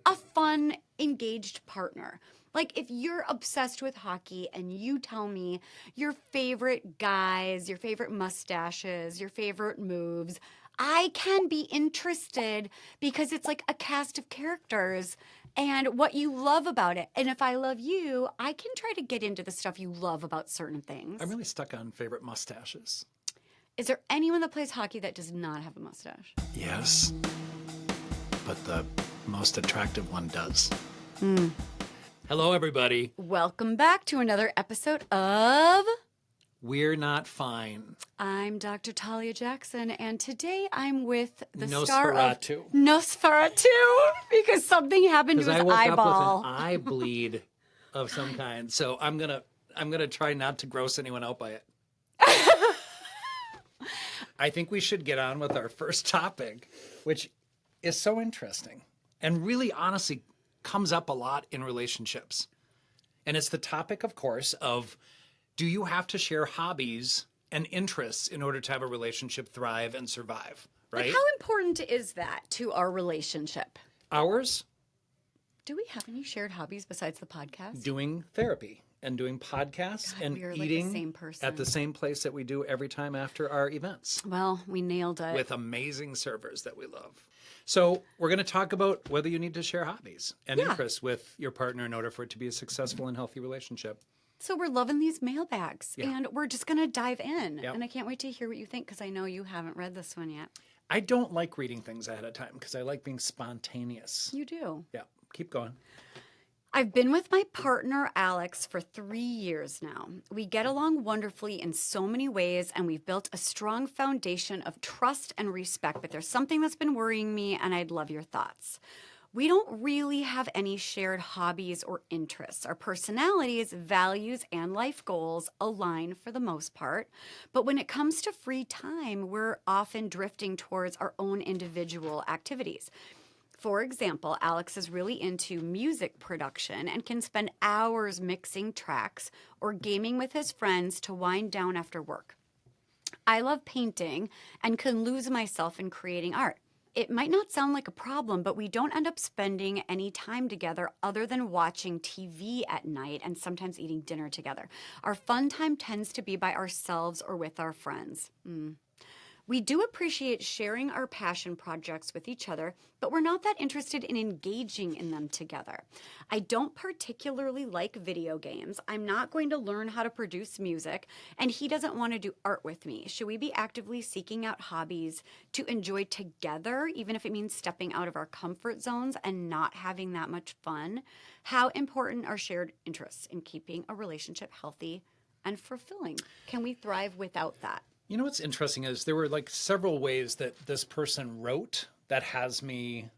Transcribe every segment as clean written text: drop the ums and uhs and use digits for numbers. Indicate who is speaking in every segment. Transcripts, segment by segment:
Speaker 1: a fun, engaged partner. Like if you're obsessed with hockey and you tell me your favorite guys, your favorite mustaches, your favorite moves, I can be interested because it's like a cast of characters and what you love about it. And if I love you, I can try to get into the stuff you love about certain things.
Speaker 2: I'm really stuck on favorite mustaches.
Speaker 1: Is there anyone that plays hockey that does not have a mustache?
Speaker 2: Yes, but the most attractive one does. Hello, everybody.
Speaker 1: Welcome back to another episode of
Speaker 2: We're Not Fine.
Speaker 1: I'm Dr. Talia Jackson, and today I'm with the
Speaker 2: Nosferatu.
Speaker 1: star of Nosferatu because something happened to his
Speaker 2: I woke
Speaker 1: eyeball.
Speaker 2: up with an eye bleed of some kind, so I'm gonna try not to gross anyone out by it. I think we should get on with our first topic, which is so interesting and really honestly comes up a lot in relationships. And it's the topic, of course, of do you have to share hobbies and interests in order to have a relationship thrive and survive, right?
Speaker 1: Like, how important is that to our relationship?
Speaker 2: Ours,
Speaker 1: Do we have any shared hobbies besides the podcast?
Speaker 2: doing therapy and doing podcasts
Speaker 1: God,
Speaker 2: and
Speaker 1: we are like the
Speaker 2: eating
Speaker 1: same person.
Speaker 2: at the same place that we do every time after our events
Speaker 1: Well, we nailed it.
Speaker 2: with amazing servers that we love. So we're going to talk about whether you need to share hobbies and interests with your partner in order for it to be a successful and healthy relationship.
Speaker 1: So we're loving these mailbags, and we're just going to dive in.
Speaker 2: Yep.
Speaker 1: And I can't wait to hear what you think because I know you haven't read this one yet.
Speaker 2: I don't like reading things ahead of time because I like being spontaneous.
Speaker 1: You do.
Speaker 2: Yeah, keep going.
Speaker 1: I've been with my partner, Alex, for 3 years now. We get along wonderfully in so many ways, and we've built a strong foundation of trust and respect. But there's something that's been worrying me, and I'd love your thoughts. We don't really have any shared hobbies or interests. Our personalities, values, and life goals align for the most part. But when it comes to free time, we're often drifting towards our own individual activities. For example, Alex is really into music production and can spend hours mixing tracks or gaming with his friends to wind down after work. I love painting and can lose myself in creating art. It might not sound like a problem, but we don't end up spending any time together other than watching TV at night and sometimes eating dinner together. Our fun time tends to be by ourselves or with our friends. We do appreciate sharing our passion projects with each other, but we're not that interested in engaging in them together. I don't particularly like video games. I'm not going to learn how to produce music, and he doesn't want to do art with me. Should we be actively seeking out hobbies to enjoy together, even if it means stepping out of our comfort zones and not having that much fun? How important are shared interests in keeping a relationship healthy and fulfilling? Can we thrive without that?
Speaker 2: You know what's interesting is there were like several ways that this person wrote that has me,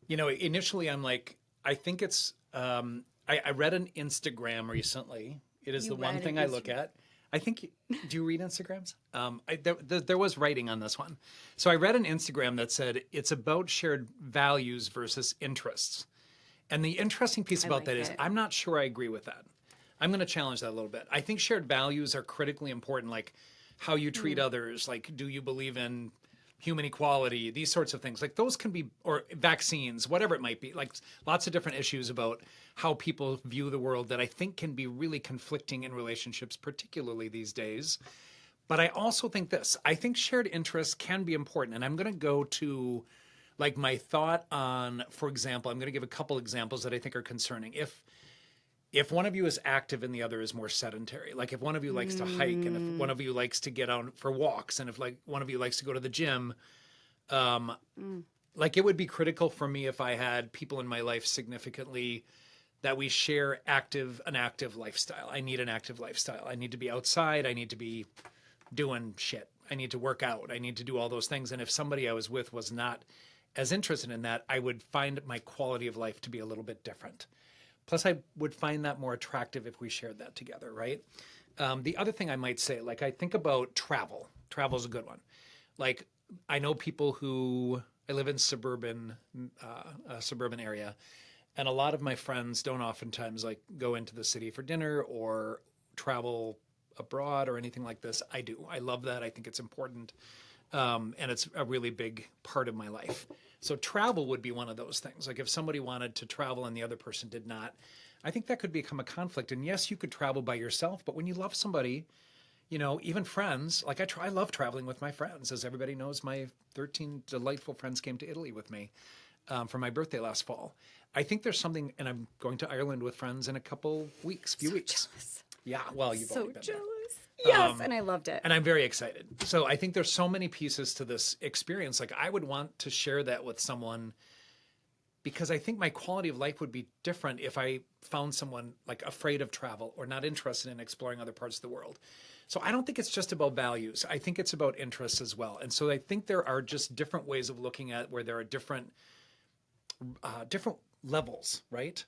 Speaker 2: initially I'm like, I think it's, I read an Instagram recently. It is
Speaker 1: You
Speaker 2: the one
Speaker 1: read
Speaker 2: thing
Speaker 1: an
Speaker 2: I look at. I think, do you read Instagrams? There was writing on this one. So I read an Instagram that said it's about shared values versus interests. And the interesting piece about that is I'm not sure I agree with that. I'm going to challenge that a little bit. I think shared values are critically important, like how you treat others, like do you believe in human equality, these sorts of things. Like those can be, or vaccines, whatever it might be, like lots of different issues about how people view the world that I think can be really conflicting in relationships, particularly these days. But I also think I think shared interests can be important. And I'm going to go to like my thought on, for example, I'm going to give a couple examples that I think are concerning. If one of you is active and the other is more sedentary, like if one of you likes to hike and if one of you likes to get out for walks and if like one of you likes to go to the gym, like it would be critical for me if I had people in my life significantly that we share an active lifestyle. I need an active lifestyle. I need to be outside. I need to be doing shit. I need to work out. I need to do all those things. And if somebody I was with was not as interested in that, I would find my quality of life to be a little bit different. Plus, I would find that more attractive if we shared that together, right? The other thing I might say, like I think about travel. Travel is a good one. Like I know people I live in suburban area, and a lot of my friends don't oftentimes like go into the city for dinner or travel abroad or anything like this. I do. I love that. I think it's important. And it's a really big part of my life. So travel would be one of those things. Like if somebody wanted to travel and the other person did not, I think that could become a conflict. And yes, you could travel by yourself, but when you love somebody, you know, even friends, like I love traveling with my friends. As everybody knows, my 13 delightful friends came to Italy with me for my birthday last fall. I think there's something, and I'm going to Ireland with friends in a couple weeks, few weeks.
Speaker 1: Jealous.
Speaker 2: Yeah, well, you've
Speaker 1: So
Speaker 2: already been
Speaker 1: jealous.
Speaker 2: there.
Speaker 1: Yes, and I loved it.
Speaker 2: And I'm very excited. So I think there's so many pieces to this experience. Like I would want to share that with someone because I think my quality of life would be different if I found someone like afraid of travel or not interested in exploring other parts of the world. So I don't think it's just about values. I think it's about interests as well. And so I think there are just different ways of looking at where there are different levels, right?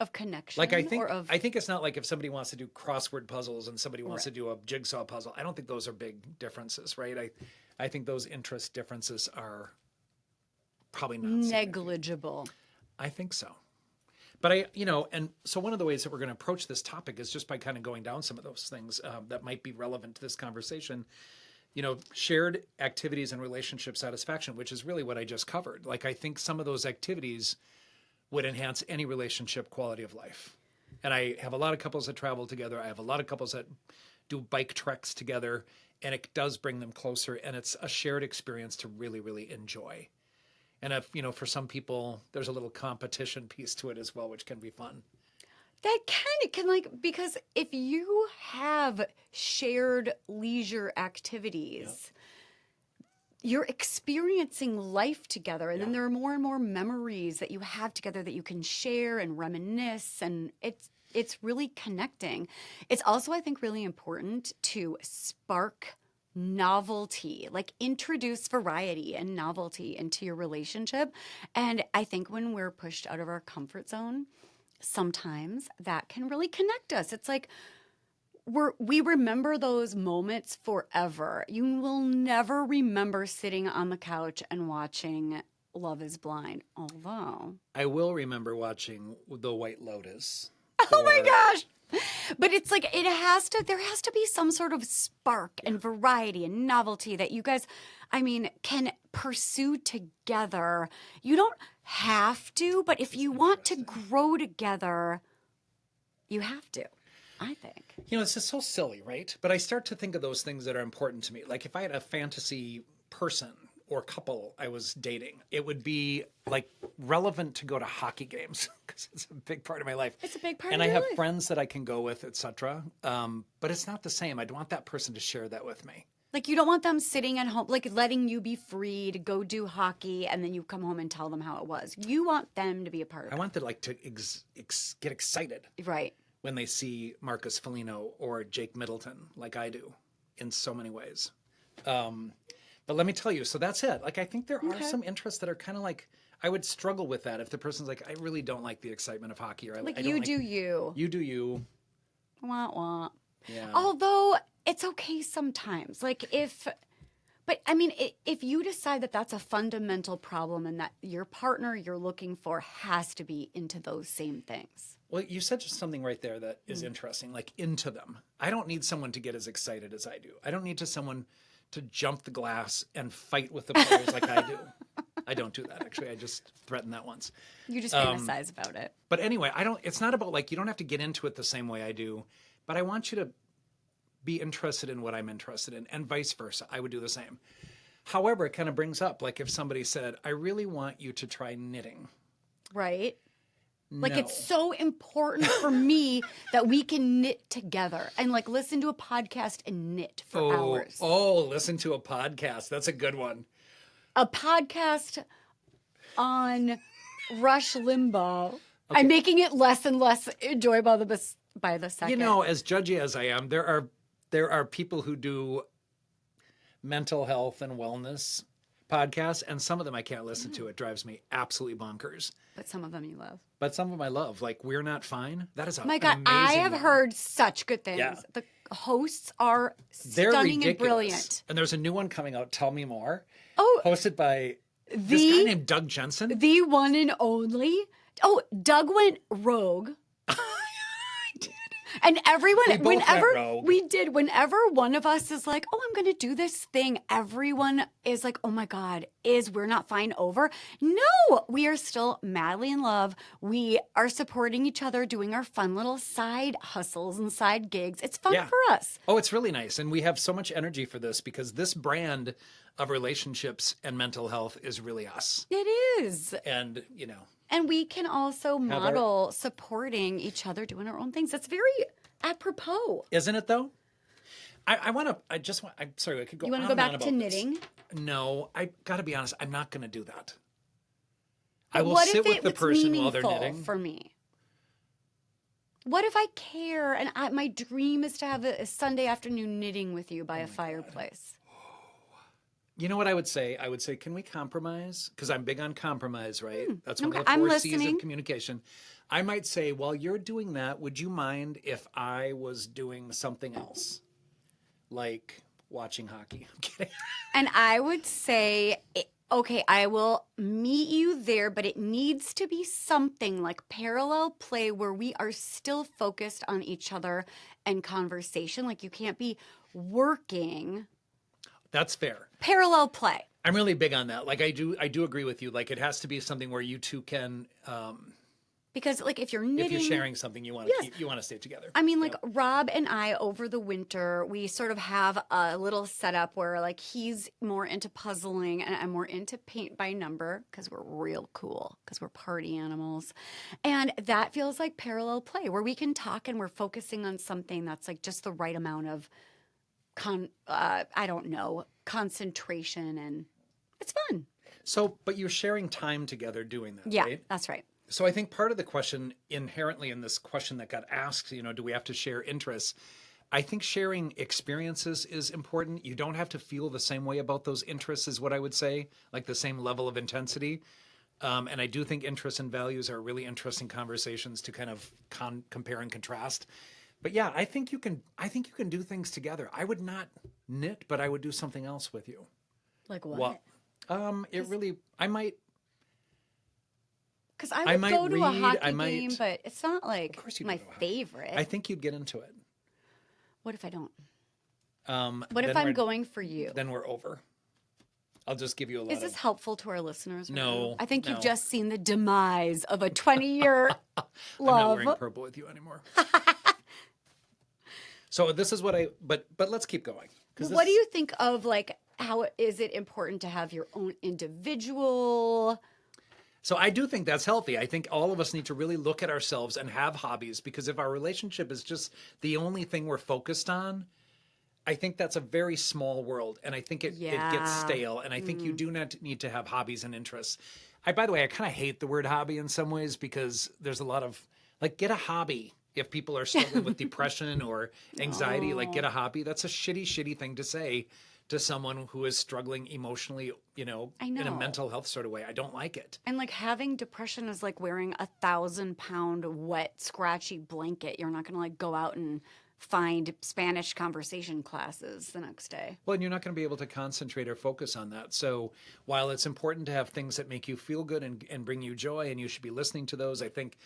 Speaker 1: Of connection.
Speaker 2: Like I think
Speaker 1: or of...
Speaker 2: I think it's not like if somebody wants to do crossword puzzles and somebody wants to do a jigsaw puzzle. I don't think those are big differences, right? I think those interest differences are probably not
Speaker 1: negligible.
Speaker 2: I think so. But and so one of the ways that we're going to approach this topic is just by kind of going down some of those things that might be relevant to this conversation. You know, shared activities and relationship satisfaction, which is really what I just covered. Like, I think some of those activities would enhance any relationship quality of life. And I have a lot of couples that travel together. I have a lot of couples that do bike treks together, and it does bring them closer. And it's a shared experience to really, really enjoy. And if, for some people, there's a little competition piece to it as well, which can be fun.
Speaker 1: That can because if you have shared leisure activities, you're experiencing life together. And then there are more and more memories that you have together that you can share and reminisce. And it's really connecting. It's also, I think, really important to spark novelty, like introduce variety and novelty into your relationship. And I think when we're pushed out of our comfort zone, sometimes that can really connect us. It's like we remember those moments forever. You will never remember sitting on the couch and watching Love is Blind, although
Speaker 2: I will remember watching The White Lotus.
Speaker 1: Oh my gosh. But it's like there has to be some sort of spark and variety and novelty that you guys, can pursue together. You don't have to, but if you want to grow together, you have to, I think.
Speaker 2: It's just so silly, right? But I start to think of those things that are important to me. Like if I had a fantasy person or couple I was dating, it would be like relevant to go to hockey games because it's a big part of my life.
Speaker 1: It's a big part
Speaker 2: and
Speaker 1: of
Speaker 2: I
Speaker 1: your
Speaker 2: have
Speaker 1: life.
Speaker 2: friends that I can go with, etc. But it's not the same. I'd want that person to share that with me.
Speaker 1: Like you don't want them sitting at home, like letting you be free to go do hockey and then you come home and tell them how it was. You want them to be a part of it.
Speaker 2: I want them to get excited.
Speaker 1: Right.
Speaker 2: When they see Marcus Foligno or Jake Middleton, like I do, in so many ways. But let me tell you, so that's it. Like, I think there are some interests that are kind of like, I would struggle with that if the person's like, I really don't like the excitement of hockey. Or
Speaker 1: Like
Speaker 2: I
Speaker 1: you
Speaker 2: don't
Speaker 1: do you.
Speaker 2: You do you.
Speaker 1: Wah, wah.
Speaker 2: Yeah.
Speaker 1: Although it's okay sometimes. Like if you decide that that's a fundamental problem and that your partner you're looking for has to be into those same things.
Speaker 2: Well, you said just something right there that is interesting, like into them. I don't need someone to get as excited as I do. I don't need someone to jump the glass and fight with the players like I do. I don't do that, actually. I just threatened that once.
Speaker 1: You just fantasize about it.
Speaker 2: But anyway, it's not about like, you don't have to get into it the same way I do, but I want you to be interested in what I'm interested in and vice versa. I would do the same. However, it kind of brings up, like if somebody said, I really want you to try knitting.
Speaker 1: Right. Like
Speaker 2: No.
Speaker 1: it's so important for me that we can knit together and like listen to a podcast and knit for hours.
Speaker 2: Oh, listen to a podcast. That's a good one.
Speaker 1: A podcast on Rush Limbaugh. Okay. I'm making it less and less enjoyable by the second.
Speaker 2: As judgy as I am, there are people who do mental health and wellness podcasts, and some of them I can't listen to. It drives me absolutely bonkers.
Speaker 1: But some of them you love.
Speaker 2: But some of them I love. Like We're Not Fine. That is
Speaker 1: my God, I have heard such good things. Yeah. The hosts are stunning and brilliant.
Speaker 2: And there's a new one coming out, Tell Me More.
Speaker 1: Oh.
Speaker 2: Hosted by this guy named Doug Jensen.
Speaker 1: The one and only. Oh, Doug went rogue. And everyone,
Speaker 2: We both went
Speaker 1: whenever
Speaker 2: rogue.
Speaker 1: whenever one of us is like, oh, I'm going to do this thing, everyone is like, oh my God, we're not fine over? No, we are still madly in love. We are supporting each other, doing our fun little side hustles and side gigs. It's fun
Speaker 2: Yeah.
Speaker 1: for us.
Speaker 2: Oh, it's really nice. And we have so much energy for this because this brand of relationships and mental health is really us.
Speaker 1: It is.
Speaker 2: And,
Speaker 1: And we can also model supporting each other doing our own things. That's very apropos.
Speaker 2: isn't it though? I'm sorry, I could go
Speaker 1: You want
Speaker 2: on
Speaker 1: to go
Speaker 2: and on
Speaker 1: back to
Speaker 2: about
Speaker 1: knitting?
Speaker 2: this. No, I got to be honest, I'm not going to do that. I
Speaker 1: But
Speaker 2: will
Speaker 1: what
Speaker 2: sit
Speaker 1: if
Speaker 2: with the
Speaker 1: it's
Speaker 2: person while they're
Speaker 1: meaningful
Speaker 2: knitting.
Speaker 1: for me? What if I care and my dream is to have a Sunday afternoon knitting with you by a fireplace?
Speaker 2: You know what I would say? I would say, can we compromise? Because I'm big on compromise, right? That's one
Speaker 1: okay,
Speaker 2: of the
Speaker 1: I'm
Speaker 2: 4 C's
Speaker 1: listening.
Speaker 2: of communication. I might say, while you're doing that, would you mind if I was doing something else? Like watching hockey. I'm kidding.
Speaker 1: And I would say, okay, I will meet you there, but it needs to be something like parallel play where we are still focused on each other and conversation. Like you can't be working.
Speaker 2: That's fair.
Speaker 1: Parallel play.
Speaker 2: I'm really big on that. Like I do agree with you. Like it has to be something where you two can,
Speaker 1: Because like if you're knitting,
Speaker 2: if you're sharing something, you want to you want to stay together.
Speaker 1: I mean, like Rob and I over the winter, we sort of have a little setup where like he's more into puzzling and I'm more into paint by number because we're real cool because we're party animals. And that feels like parallel play where we can talk and we're focusing on something that's like just the right amount of concentration, and it's fun.
Speaker 2: So, but you're sharing time together doing that,
Speaker 1: Yeah,
Speaker 2: right?
Speaker 1: that's right.
Speaker 2: So I think part of the question inherently in this question that got asked, do we have to share interests? I think sharing experiences is important. You don't have to feel the same way about those interests is what I would say, like the same level of intensity. And I do think interests and values are really interesting conversations to kind of compare and contrast. But yeah, I think you can do things together. I would not knit, but I would do something else with you.
Speaker 1: Like what?
Speaker 2: I might.
Speaker 1: Because I
Speaker 2: I
Speaker 1: would
Speaker 2: might
Speaker 1: go to a
Speaker 2: read,
Speaker 1: hockey
Speaker 2: I might-
Speaker 1: game, but it's not like
Speaker 2: course you'd
Speaker 1: my
Speaker 2: go to a hockey.
Speaker 1: favorite.
Speaker 2: I think you'd get into it.
Speaker 1: What if I don't? What
Speaker 2: Then
Speaker 1: if I'm
Speaker 2: we're-
Speaker 1: going for you?
Speaker 2: Then we're over. I'll just give you a lot
Speaker 1: Is this
Speaker 2: of.
Speaker 1: helpful to our listeners? right
Speaker 2: No,
Speaker 1: now? I think you've
Speaker 2: no.
Speaker 1: just seen the demise of a 20-year
Speaker 2: I'm not
Speaker 1: love.
Speaker 2: wearing purple with you anymore. So this is what but let's keep going.
Speaker 1: What do you think of like how is it important to have your own individual?
Speaker 2: So I do think that's healthy. I think all of us need to really look at ourselves and have hobbies because if our relationship is just the only thing we're focused on, I think that's a very small world, and I think it gets stale. And I think you do not need to have hobbies and interests. By the way, I kind of hate the word hobby in some ways because there's a lot of like get a hobby. If people are struggling with depression or anxiety, like get a hobby. That's a shitty thing to say to someone who is struggling emotionally, in a mental health sort of way. I don't like it.
Speaker 1: And like having depression is like wearing 1,000-pound wet, scratchy blanket. You're not going to like go out and find Spanish conversation classes the next day.
Speaker 2: Well, and you're not going to be able to concentrate or focus on that. So while it's important to have things that make you feel good and bring you joy, and you should be listening to those, I think,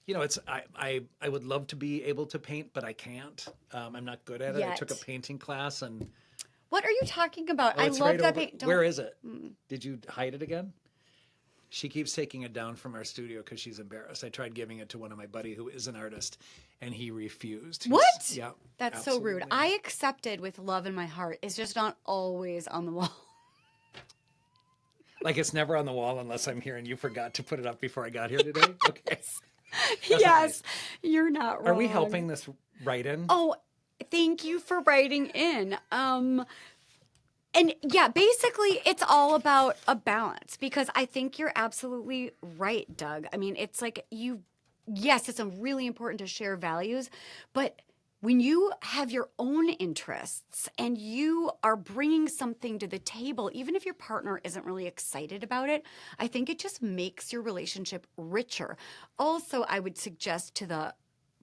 Speaker 2: I would love to be able to paint, but I can't. I'm not good at it. I took a painting class and.
Speaker 1: What are you talking about? I
Speaker 2: It's
Speaker 1: love
Speaker 2: right
Speaker 1: that
Speaker 2: over-
Speaker 1: paint.
Speaker 2: Where is it? Did you hide it again? She keeps taking it down from our studio because she's embarrassed. I tried giving it to one of my buddy who is an artist, and he refused.
Speaker 1: What?
Speaker 2: Yeah.
Speaker 1: That's so rude. I accepted with love in my heart. It's just not always on the wall.
Speaker 2: Like it's never on the wall unless I'm here and you forgot to put it up before I got here today? Okay.
Speaker 1: Yes, you're not wrong.
Speaker 2: Are we helping this write-in?
Speaker 1: Oh, thank you for writing in. And yeah, basically it's all about a balance because I think you're absolutely right, Doug. I mean, it's like yes, it's really important to share values, but when you have your own interests and you are bringing something to the table, even if your partner isn't really excited about it, I think it just makes your relationship richer. Also, I would suggest to the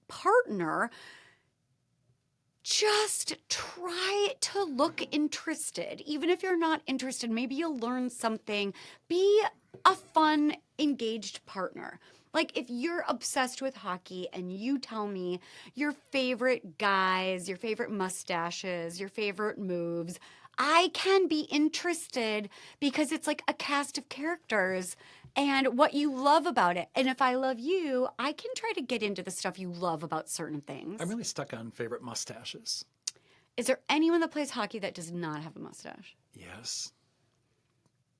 Speaker 1: partner, just try to look interested. Even if you're not interested, maybe you'll learn something. Be a fun, engaged partner. Like if you're obsessed with hockey and you tell me your favorite guys, your favorite mustaches, your favorite moves, I can be interested because it's like a cast of characters and what you love about it. And if I love you, I can try to get into the stuff you love about certain things.
Speaker 2: I'm really stuck on favorite mustaches.
Speaker 1: Is there anyone that plays hockey that does not have a mustache?
Speaker 2: Yes,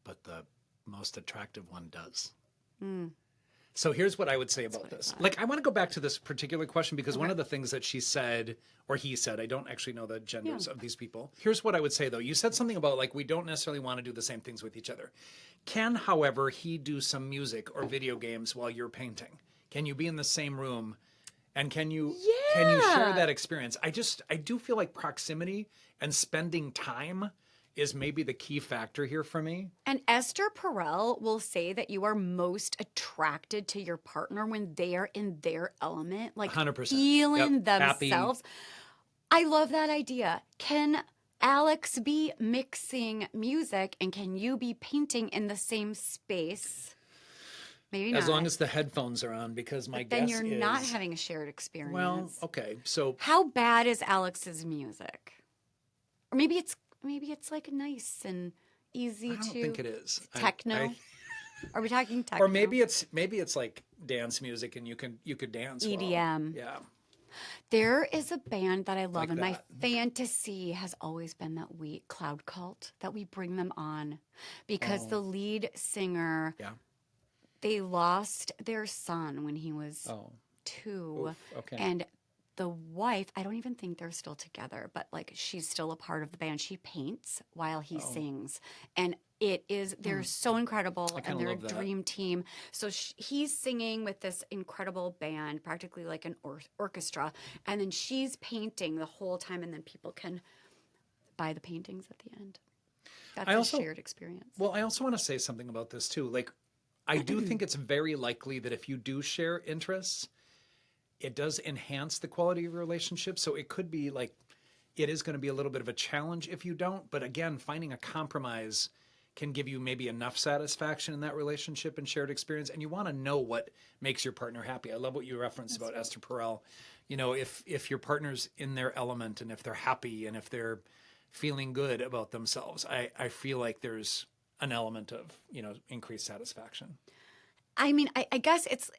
Speaker 2: but the most attractive one does.
Speaker 1: Mm.
Speaker 2: So here's what I would say about this. Like, I want to go back to this particular question because one of the things that she said, or he said, I don't actually know the genders of these people. Here's what I would say, though. You said something about, like, we don't necessarily want to do the same things with each other. Can, however, he do some music or video games while you're painting? Can you be in the same room? And can you share that experience? I do feel like proximity and spending time is maybe the key factor here for me.
Speaker 1: And Esther Perel will say that you are most attracted to your partner when they are in their element, like
Speaker 2: 100%.
Speaker 1: feeling
Speaker 2: Yep. Happy.
Speaker 1: themselves. I love that idea. Can Alex be mixing music and can you be painting in the same space? Maybe not.
Speaker 2: As long as the headphones are on, because my
Speaker 1: Then
Speaker 2: guess
Speaker 1: you're
Speaker 2: is...
Speaker 1: not having a shared experience.
Speaker 2: Well, okay. So
Speaker 1: How bad is Alex's music? Or maybe it's like nice and easy
Speaker 2: I don't
Speaker 1: to
Speaker 2: think it is.
Speaker 1: techno. Are we talking techno?
Speaker 2: Or maybe it's like dance music and you could dance well.
Speaker 1: EDM.
Speaker 2: Yeah.
Speaker 1: There is a band that I love,
Speaker 2: Like
Speaker 1: and my
Speaker 2: that.
Speaker 1: fantasy has always been that Cloud Cult, that we bring them on because the lead singer,
Speaker 2: Yeah.
Speaker 1: they lost their son when he was
Speaker 2: Oh.
Speaker 1: 2.
Speaker 2: Oof, okay.
Speaker 1: And the wife, I don't even think they're still together, but like she's still a part of the band. She paints while he sings. And they're so incredible and
Speaker 2: kinda
Speaker 1: they're a
Speaker 2: love that.
Speaker 1: dream team. So he's singing with this incredible band, practically like an orchestra. And then she's painting the whole time. And then people can buy the paintings at the end. That's a shared experience.
Speaker 2: Well, I also want to say something about this too. Like, I do think it's very likely that if you do share interests, it does enhance the quality of your relationship. So it could be like, it is going to be a little bit of a challenge if you don't. But again, finding a compromise can give you maybe enough satisfaction in that relationship and shared experience. And you want to know what makes your partner happy. I love what you referenced about Esther Perel. You know, if your partner's in their element and if they're happy and if they're feeling good about themselves, I feel like there's an element of, increased satisfaction.
Speaker 1: I mean, I guess it's,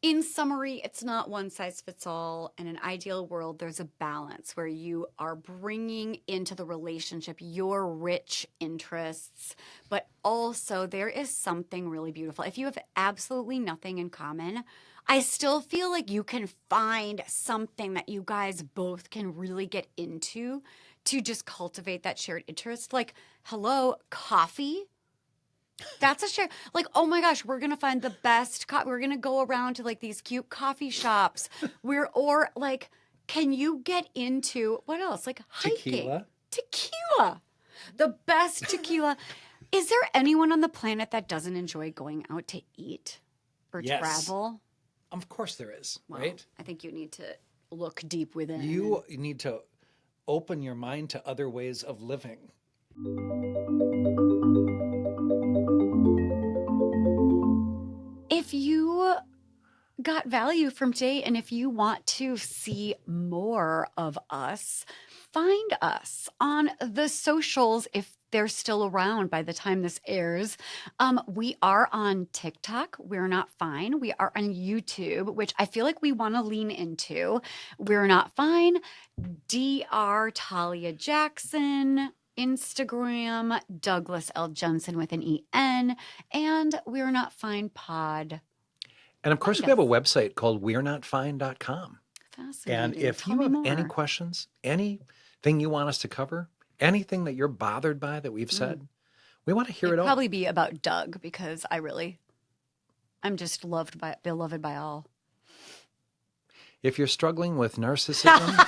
Speaker 1: in summary, it's not one size fits all. In an ideal world, there's a balance where you are bringing into the relationship your rich interests, but also there is something really beautiful. If you have absolutely nothing in common, I still feel like you can find something that you guys both can really get into to just cultivate that shared interest. Like, hello, coffee. That's a share. Like, oh my gosh, we're gonna find the best. We're gonna go around to like these cute coffee shops. Or like, can you get into what else? Like hiking, tequila, the best tequila. Is there anyone on the planet that doesn't enjoy going out to eat or travel?
Speaker 2: Of course there is,
Speaker 1: Well,
Speaker 2: right?
Speaker 1: I think you need to look deep within.
Speaker 2: You need to open your mind to other ways of living.
Speaker 1: If you got value from today and if you want to see more of us, find us on the socials if they're still around by the time this airs. We are on TikTok. We're Not Fine. We are on YouTube, which I feel like we want to lean into. We're Not Fine. Dr. Talia Jackson. Instagram, Douglas L. Jensen with an E-N, and We're Not Fine Pod.
Speaker 2: And of course, we have a website called we'renotfine.com.
Speaker 1: Fascinating.
Speaker 2: And if
Speaker 1: Tell
Speaker 2: you
Speaker 1: me
Speaker 2: have
Speaker 1: more.
Speaker 2: any questions, anything you want us to cover, anything that you're bothered by that we've said, we want to hear it all.
Speaker 1: Probably be about Doug because I'm just beloved by all.
Speaker 2: If you're struggling with narcissism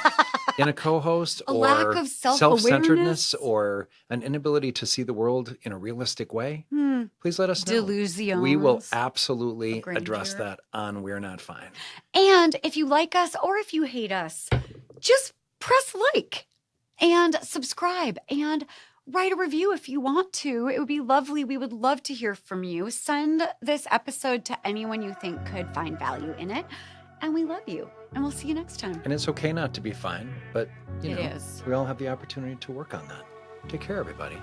Speaker 2: in a co-host
Speaker 1: A
Speaker 2: or
Speaker 1: lack of self-awareness.
Speaker 2: self-centeredness or an inability to see the world in a realistic way, please let us know.
Speaker 1: Delusions.
Speaker 2: We will absolutely
Speaker 1: of grandeur.
Speaker 2: address that on We're Not Fine.
Speaker 1: And if you like us or if you hate us, just press like and subscribe and Write a review if you want to. It would be lovely. We would love to hear from you. Send this episode to anyone you think could find value in it. And we love you. And we'll see you next time.
Speaker 3: And it's okay not to be fine, but,
Speaker 1: It is.
Speaker 3: we all have the opportunity to work on that. Take care, everybody.